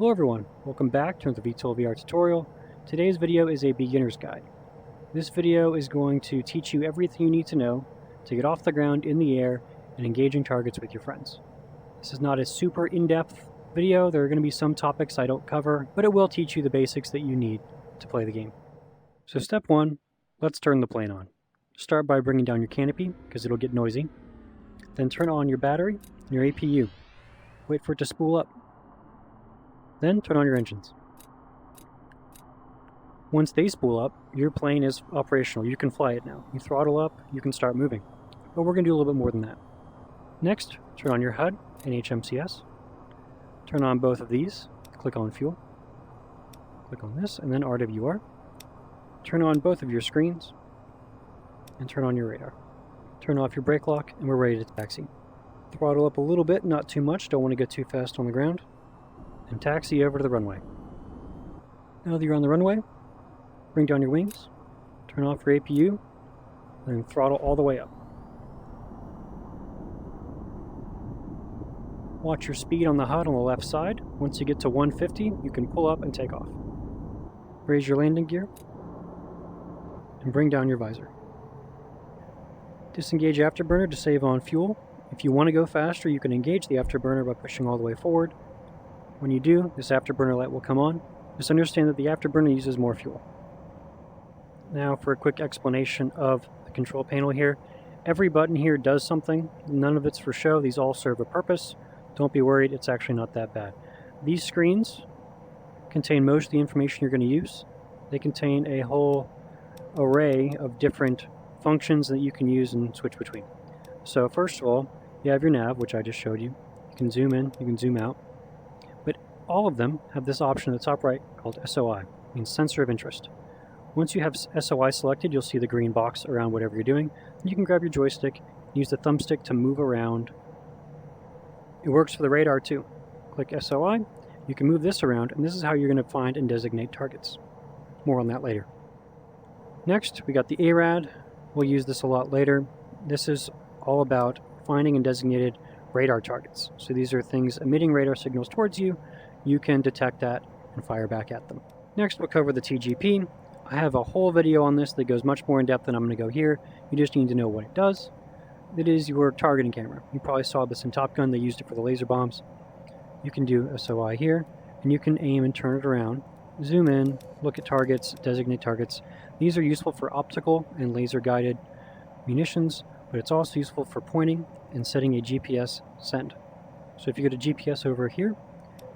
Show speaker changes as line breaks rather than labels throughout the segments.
Hello everyone, welcome back to the VTOL VR tutorial. Today's video is a beginner's guide. This video is going to teach you everything you need to know to get off the ground in the air and engaging targets with your friends. This is not a super in-depth video. There are going to be some topics I don't cover, but it will teach you the basics that you need to play the game. So step one, let's turn the plane on. Start by bringing down your canopy because it'll get noisy. Then turn on your battery and your APU. Wait for it to spool up. Then turn on your engines. Once they spool up, your plane is operational. You can fly it now. You throttle up, you can start moving. But we're going to do a little bit more than that. Next, turn on your HUD and HMCS. Turn on both of these. Click on Fuel. Click on this, and then RWR. Turn on both of your screens. And turn on your radar. Turn off your brake lock, and we're ready to taxi. Throttle up a little bit, not too much. Don't want to get too fast on the ground. And taxi over to the runway. Now that you're on the runway, bring down your wings, turn off your APU, and throttle all the way up. Watch your speed on the HUD on the left side. Once you get to 150, you can pull up and take off. Raise your landing gear, and bring down your visor. Disengage afterburner to save on fuel. If you want to go faster, you can engage the afterburner by pushing all the way forward. When you do, this afterburner light will come on. Just understand that the afterburner uses more fuel. Now for a quick explanation of the control panel here. Every button here does something. None of it's for show. These all serve a purpose. Don't be worried, it's actually not that bad. These screens contain most of the information you're going to use. They contain a whole array of different functions that you can use and switch between. So first of all, you have your nav, which I just showed you. You can zoom in, you can zoom out. All of them have this option at the top right called SOI, means sensor of interest. Once you have SOI selected, you'll see the green box around whatever you're doing. You can grab your joystick and use the thumbstick to move around. It works for the radar too. Click SOI, you can move this around, and this is how you're going to find and designate targets. More on that later. Next, we got the ARAD. We'll use this a lot later. This is all about finding and designated radar targets. So these are things emitting radar signals towards you. You can detect that and fire back at them. Next, we'll cover the TGP. I have a whole video on this that goes much more in depth than I'm going to go here. You just need to know what it does. It is your targeting camera. You probably saw this in Top Gun. They used it for the laser bombs. You can do SOI here, and you can aim and turn it around, zoom in, look at targets, designate targets. These are useful for optical and laser guided munitions, but it's also useful for pointing and setting a GPS send. So if you go to GPS over here,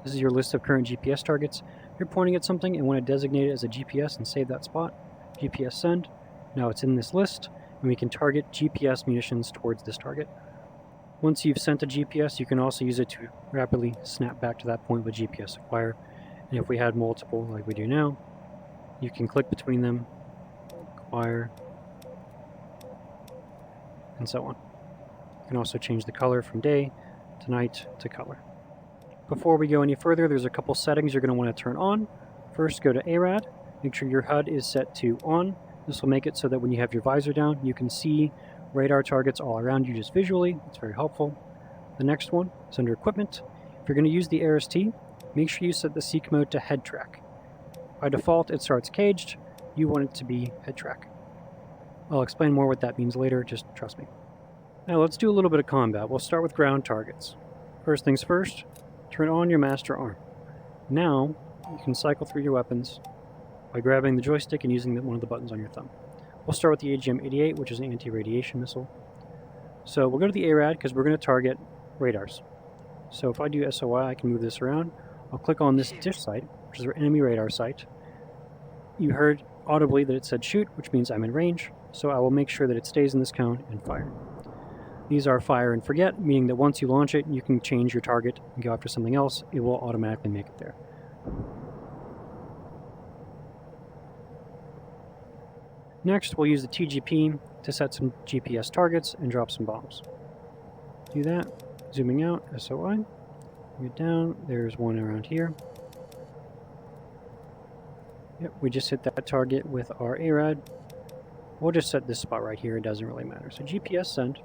this is your list of current GPS targets. You're pointing at something and want to designate it as a GPS and save that spot. GPS send. Now it's in this list, and we can target GPS munitions towards this target. Once you've sent a GPS, you can also use it to rapidly snap back to that point with GPS acquire. And if we had multiple like we do now, you can click between them, acquire, and so on. You can also change the color from day to night to color. Before we go any further, there's a couple settings you're going to want to turn on. First, go to ARAD. Make sure your HUD is set to on. This will make it so that when you have your visor down, you can see radar targets all around you just visually. It's very helpful. The next one is under Equipment. If you're going to use the ARST, make sure you set the seek mode to head track. By default, it starts caged. You want it to be head track. I'll explain more what that means later, just trust me. Now let's do a little bit of combat. We'll start with ground targets. First things first, turn on your master arm. Now, you can cycle through your weapons by grabbing the joystick and using one of the buttons on your thumb. We'll start with the AGM-88, which is an anti-radiation missile. So we'll go to the ARAD because we're going to target radars. So if I do SOI, I can move this around. I'll click on this dish site, which is our enemy radar site. You heard audibly that it said shoot, which means I'm in range. So I will make sure that it stays in this cone and fire. These are fire and forget, meaning that once you launch it, you can change your target and go after something else. It will automatically make it there. Next, we'll use the TGP to set some GPS targets and drop some bombs. Do that, zooming out, SOI, get down, there's one around here. Yep, we just hit that target with our ARAD. We'll just set this spot right here, it doesn't really matter. So GPS send.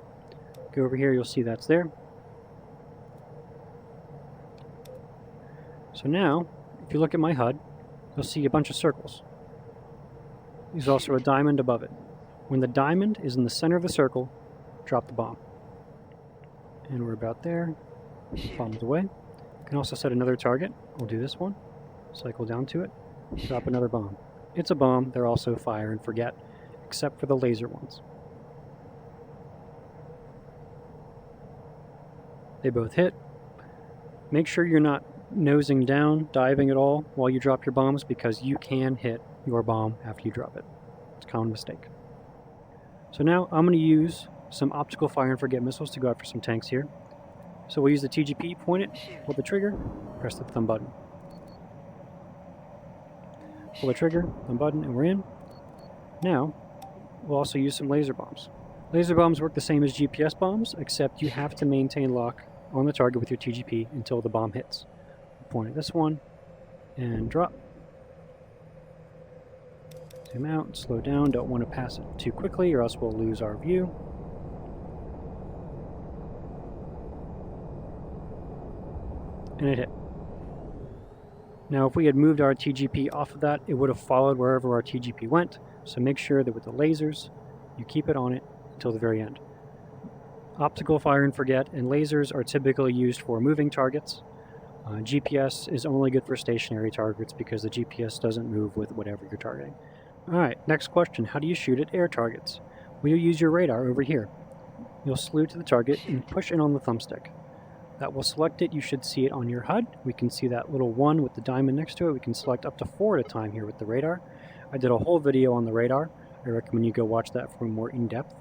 Go over here, you'll see that's there. So now, if you look at my HUD, you'll see a bunch of circles. There's also a diamond above it. When the diamond is in the center of the circle, drop the bomb. And we're about there. Bomb's away. You can also set another target. We'll do this one. Cycle down to it. Drop another bomb. It's a bomb. They're also fire and forget, except for the laser ones. They both hit. Make sure you're not nosing down, diving at all while you drop your bombs, because you can hit your bomb after you drop it. It's a common mistake. So now I'm going to use some optical fire and forget missiles to go after some tanks here. So we'll use the TGP, point it, pull the trigger, press the thumb button. Pull the trigger, thumb button, and we're in. Now, we'll also use some laser bombs. Laser bombs work the same as GPS bombs, except you have to maintain lock on the target with your TGP until the bomb hits. Point at this one, and drop. Zoom out, slow down, don't want to pass it too quickly or else we'll lose our view. And it hit. Now if we had moved our TGP off of that, it would have followed wherever our TGP went, so make sure that with the lasers, you keep it on it until the very end. Optical fire and forget and lasers are typically used for moving targets. GPS is only good for stationary targets because the GPS doesn't move with whatever you're targeting. Alright, next question. How do you shoot at air targets? Well, you'll use your radar over here. You'll salute to the target and push in on the thumbstick. That will select it. You should see it on your HUD. We can see that little 1 with the diamond next to it. We can select up to 4 at a time here with the radar. I did a whole video on the radar. I recommend you go watch that for a more in-depth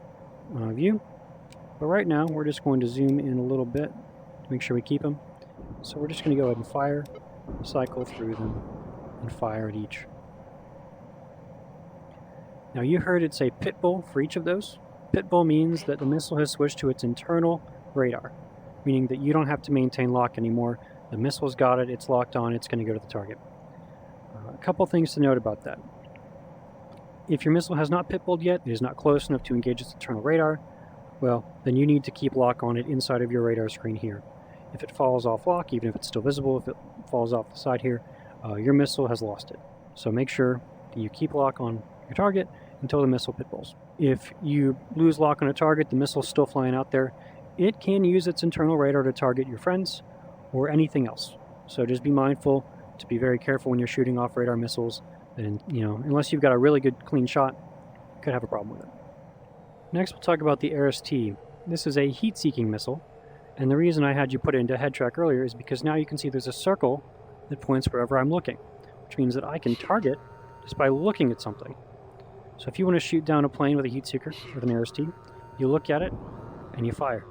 view. But right now, we're just going to zoom in a little bit to make sure we keep them. So we're just going to go ahead and fire, cycle through them, and fire at each. Now you heard it say pitbull for each of those. Pitbull means that the missile has switched to its internal radar, meaning that you don't have to maintain lock anymore. The missile's got it, it's locked on, it's going to go to the target. A couple things to note about that. If your missile has not pitbulled yet, it is not close enough to engage its internal radar, well, then you need to keep lock on it inside of your radar screen here. If it falls off lock, even if it's still visible, if it falls off the side here, your missile has lost it. So make sure that you keep lock on your target until the missile pitbulls. If you lose lock on a target, the missile's still flying out there, it can use its internal radar to target your friends or anything else. So just be mindful to be very careful when you're shooting off radar missiles, and unless you've got a really good clean shot, you could have a problem with it. Next we'll talk about the ARAD. This is a heat-seeking missile, and the reason I had you put it into head track earlier is because now you can see there's a circle that points wherever I'm looking, which means that I can target just by looking at something. So if you want to shoot down a plane with a heat seeker with an ARAD, you look at it and you fire.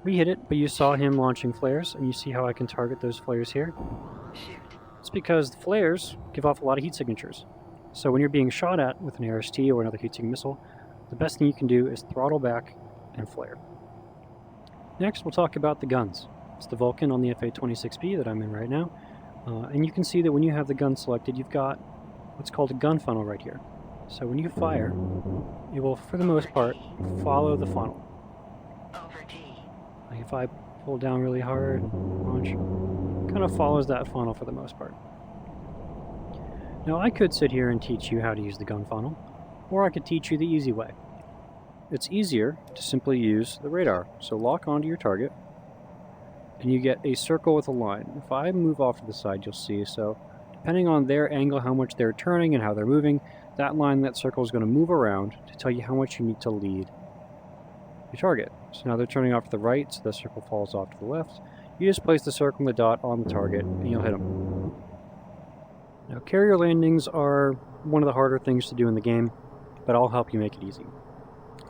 We hit it, but you saw him launching flares, and you see how I can target those flares here. It's because the flares give off a lot of heat signatures. So when you're being shot at with an ARAD or another heat-seeking missile, the best thing you can do is throttle back and flare. Next, we'll talk about the guns. It's the Vulcan on the FA-26B that I'm in right now. And you can see that when you have the gun selected, you've got what's called a gun funnel right here. So when you fire, it will, for the most part, follow the funnel. Like if I pull down really hard, launch, it kind of follows that funnel for the most part. Now I could sit here and teach you how to use the gun funnel, or I could teach you the easy way. It's easier to simply use the radar. So lock onto your target, and you get a circle with a line. If I move off to the side, you'll see, so depending on their angle, how much they're turning and how they're moving, that line, that circle is going to move around to tell you how much you need to lead your target. So now they're turning off to the right, so the circle falls off to the left. You just place the circle and the dot on the target, and you'll hit them. Now, carrier landings are one of the harder things to do in the game, but I'll help you make it easy.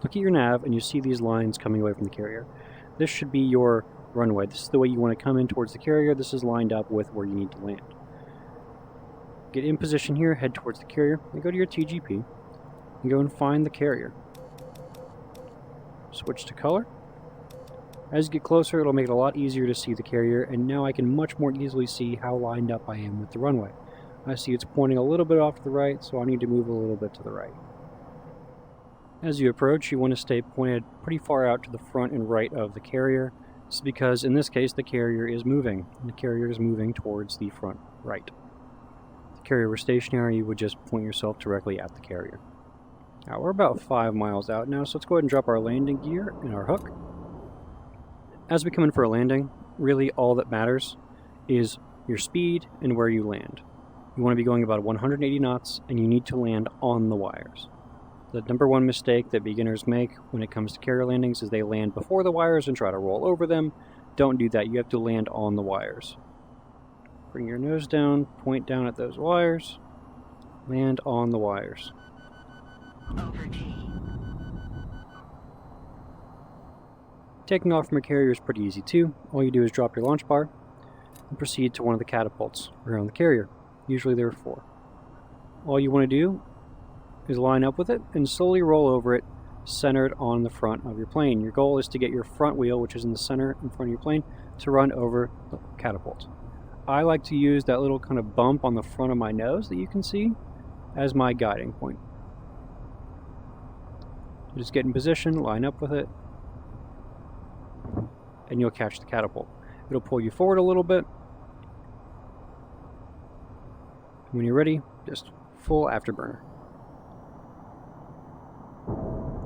Look at your nav, and you see these lines coming away from the carrier. This should be your runway. This is the way you want to come in towards the carrier. This is lined up with where you need to land. Get in position here, head towards the carrier, and go to your TGP, and go and find the carrier. Switch to color. As you get closer, it'll make it a lot easier to see the carrier, and now I can much more easily see how lined up I am with the runway. I see it's pointing a little bit off to the right, so I need to move a little bit to the right. As you approach, you want to stay pointed pretty far out to the front and right of the carrier This is because in this case the carrier is moving, and the carrier is moving towards the front right. If the carrier were stationary, you would just point yourself directly at the carrier. Now we're about 5 miles out now, so let's go ahead and drop our landing gear and our hook. As we come in for a landing, really all that matters is your speed and where you land. You want to be going about 180 knots, and you need to land on the wires. The number one mistake that beginners make when it comes to carrier landings is they land before the wires and try to roll over them. Don't do that. You have to land on the wires. Bring your nose down, point down at those wires, land on the wires. Taking off from a carrier is pretty easy too. All you do is drop your launch bar and proceed to one of the catapults around the carrier. Usually there are 4. All you want to do is line up with it and slowly roll over it, centered on the front of your plane. Your goal is to get your front wheel, which is in the center in front of your plane, to run over the catapult. I like to use that little kind of bump on the front of my nose that you can see as my guiding point. Just get in position, line up with it, and you'll catch the catapult. It'll pull you forward a little bit. When you're ready, just full afterburner.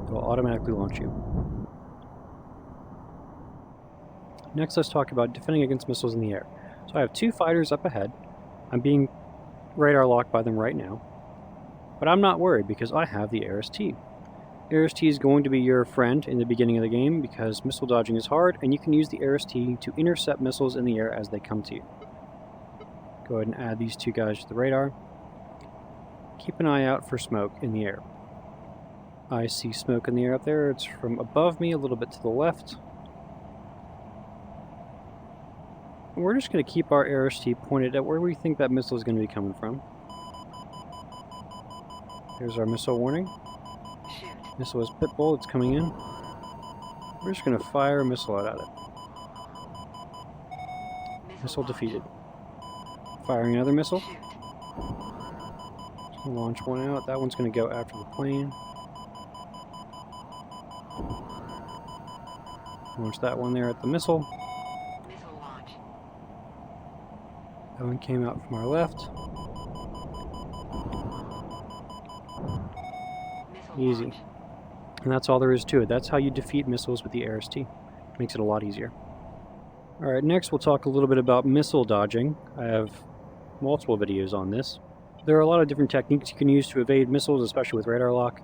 It'll automatically launch you. Next, let's talk about defending against missiles in the air. So I have 2 fighters up ahead. I'm being radar locked by them right now. But I'm not worried because I have the ARAD. ARAD is going to be your friend in the beginning of the game because missile dodging is hard, and you can use the ARAD to intercept missiles in the air as they come to you. Go ahead and add these 2 guys to the radar. Keep an eye out for smoke in the air. I see smoke in the air up there. It's from above me, a little bit to the left. And we're just going to keep our ARAD pointed at where we think that missile is going to be coming from. There's our missile warning. Missile is Pitbull, it's coming in. We're just going to fire a missile out at it. Missile defeated. Firing another missile. Just going to launch one out. That one's going to go after the plane. Launch that one there at the missile. That one came out from our left. Easy. And that's all there is to it. That's how you defeat missiles with the ARAD. Makes it a lot easier. Alright, next we'll talk a little bit about missile dodging. I have multiple videos on this. There are a lot of different techniques you can use to evade missiles, especially with radar lock.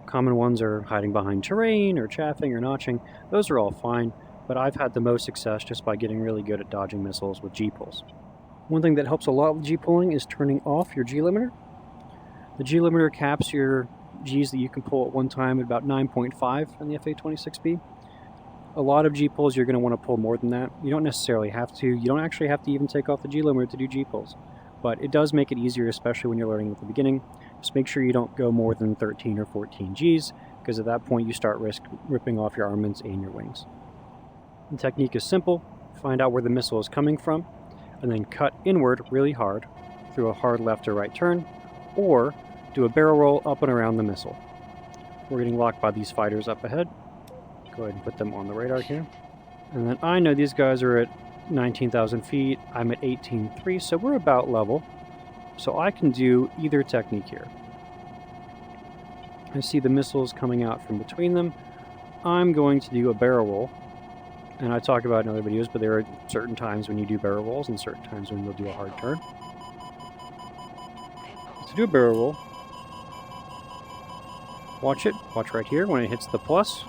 Common ones are hiding behind terrain, or chaffing, or notching. Those are all fine, but I've had the most success just by getting really good at dodging missiles with G-pulls. One thing that helps a lot with G-pulling is turning off your G-limiter. The G-limiter caps your G's that you can pull at one time at about 9.5 in the FA-26B. A lot of G-pulls you're going to want to pull more than that. You don't necessarily have to. You don't actually have to even take off the G-limiter to do G-pulls. But it does make it easier, especially when you're learning at the beginning. Just make sure you don't go more than 13 or 14 Gs, because at that point you start ripping off your armaments and your wings. The technique is simple. Find out where the missile is coming from, and then cut inward really hard through a hard left or right turn, or do a barrel roll up and around the missile. We're getting locked by these fighters up ahead. Go ahead and put them on the radar here. And then I know these guys are at 19,000 feet. I'm at 18,300, so we're about level. So I can do either technique here. I see the missiles coming out from between them. I'm going to do a barrel roll. And I talk about it in other videos, but there are certain times when you do barrel rolls and certain times when you'll do a hard turn. To do a barrel roll, watch it. Watch right here. When it hits the plus,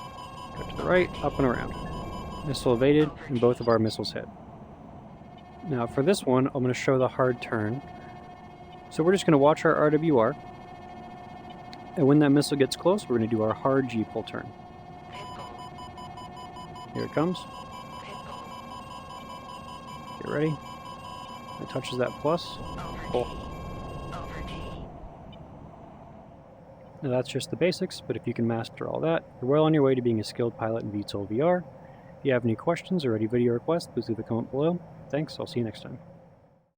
go to the right, up and around. Missile evaded, and both of our missiles hit. Now for this one, I'm going to show the hard turn. So we're just going to watch our RWR. And when that missile gets close, we're going to do our hard G-pull turn. Here it comes. Get ready. It touches that plus. Pull. Now that's just the basics, but if you can master all that, you're well on your way to being a skilled pilot in VTOL VR. If you have any questions or any video requests, please leave a comment below. Thanks, I'll see you next time.